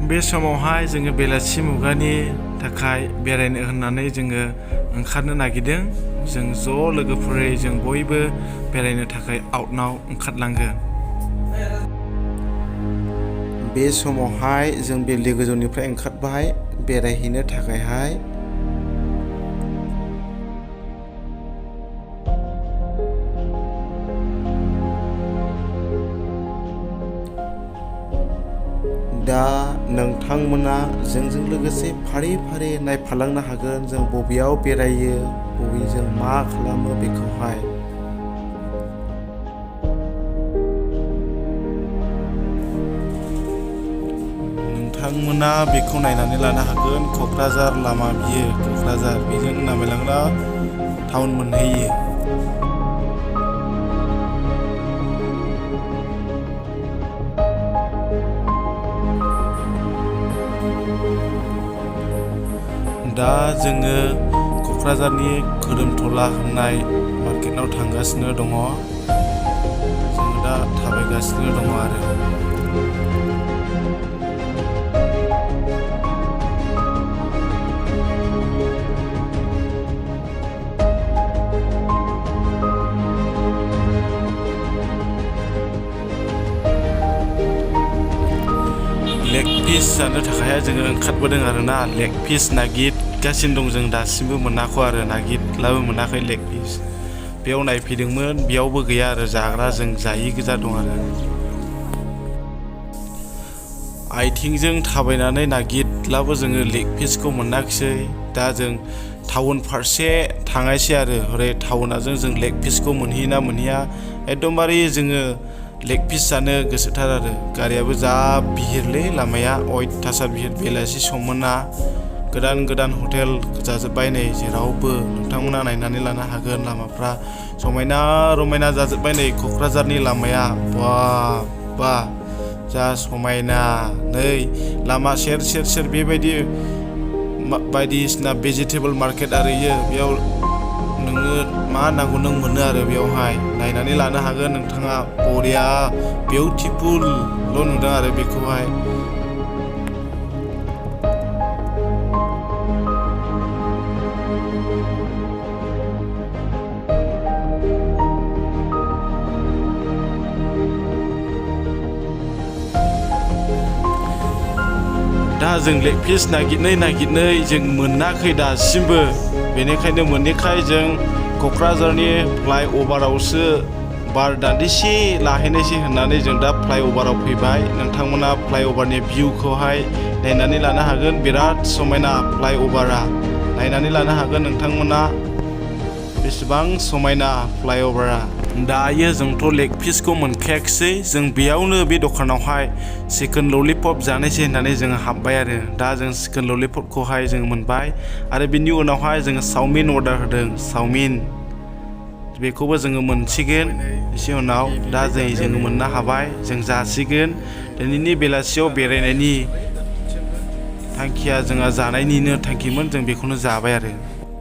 बे समावहाय जोङो बेलासि मुगानि थाखाय बेरायनो होननानै जोङो ओंखारनो नागिरदों। जों ज' लोगोफोरै जों बयबो बेरायनो थाखाय आउटनाव ओंखारलांगोन। बे समावहाय जों बेलि गोजौनिफ्राय ओंखारबाय बेरायहैनो थाखायहाय। दा नोंथांमोना जोंजों लोगोसे फारि फारि नायफालांनो हागोन जों बबेयाव बेरायो, बबेजों मा खालामो बेखौहाय। नोंथांमोना बेखौ नायनानै लानो हागोन। क'क्राझार लामा बियो क'क्राझार बेजों नामायलांग्रा टाउन मोनहैयो। दा जोङो क'क्राझारनि खोदोमथला होननाय मार्केटाव थांगासिनो दङ। जों दा थाबायगासिनो दङ आरो। लेग पिस जानो थाखाय जोङो ओंखारबोदों आरोना। लेग पिस नागिरगासिनो दं जों दासिमबो मोनाखै आरो नागिरब्लाबो मोनाखै लेग पिस। बेयाव नायफैदोंमोन बेयावबो गैया आरो जाग्रा जों जायि गोजा दं आरो। आथिंजों थाबायनानै नागिरब्लाबो जोङो लेग पिसखौ मोनाखिसै। दा जों टाउन फारसे थांनायसै आरो हरै टाउनाजों जों लेग पिसखौ मोनहैयोना मोनहैया एकदमबारे जोङो लेग पिस जानो गोसोथार आरो। गारियाबो जा बिहिरलै लामाया अयथासार बिहिर। बेलासि सममोनना गोदान गोदान हटेल जाजोब्बाय नै जेरावबो। नोंथांमोना नायनानै लानो हागोन लामाफ्रा समायना रमायना जाजोब्बाय नै क'क्राझारनि लामाया। बा जा समायना नै लामा सेर सेर सेर बेबायदि बायदिसिना भेजिटेबोल मार्केट आरो इयो। बेयाव नोङो मा नांगौ नों मोनो आरो बेयावहाय नायनानै लानो हागोन नोंथाङा। बरिया बिउटिफुल ल' नुदों आरो बेखौहाय। दा जों लेग पिस नागिरै जों मोनाखै दासिमबो। बेनिखायनो मोनैखाय जों क'क्राझारनि फ्लाइअभारावसो बार दान्दिसे लाहैनायसै होननानै जों दा फ्लाइअभाराव फैबाय। नोंथांमोना फ्लाइअभारनि भिउखौहाय नायनानै लानो हागोन। बिराद समायना फ्लाइअभारा नायनानै लानो हागोन नोंथांमोना बेसेबां समायना फ्लाइअभारा। दायो जोंथ' लेग पिसखौ मोनखायाखिसै। जों बेयावनो बे दखानावहाय चिकेन ललिपप जानोसै होननानै जोङो हाबबाय आरो। दा जों चिकेन ललिपपखौहाय जोङो मोनबाय आरो बिनि उनावहाय जोङो चावमिन अर्डार होदों। चावमिन बेखौबो जोङो मोनसिगोन एसे उनाव। दा जोङो मोननो हाबाय जों जासिगोन। दिनैनि बेलासियाव बेरायनायनि थांखिया जोंहा जानायनिनो थांखिमोन। जों बेखौनो जाबाय आरो।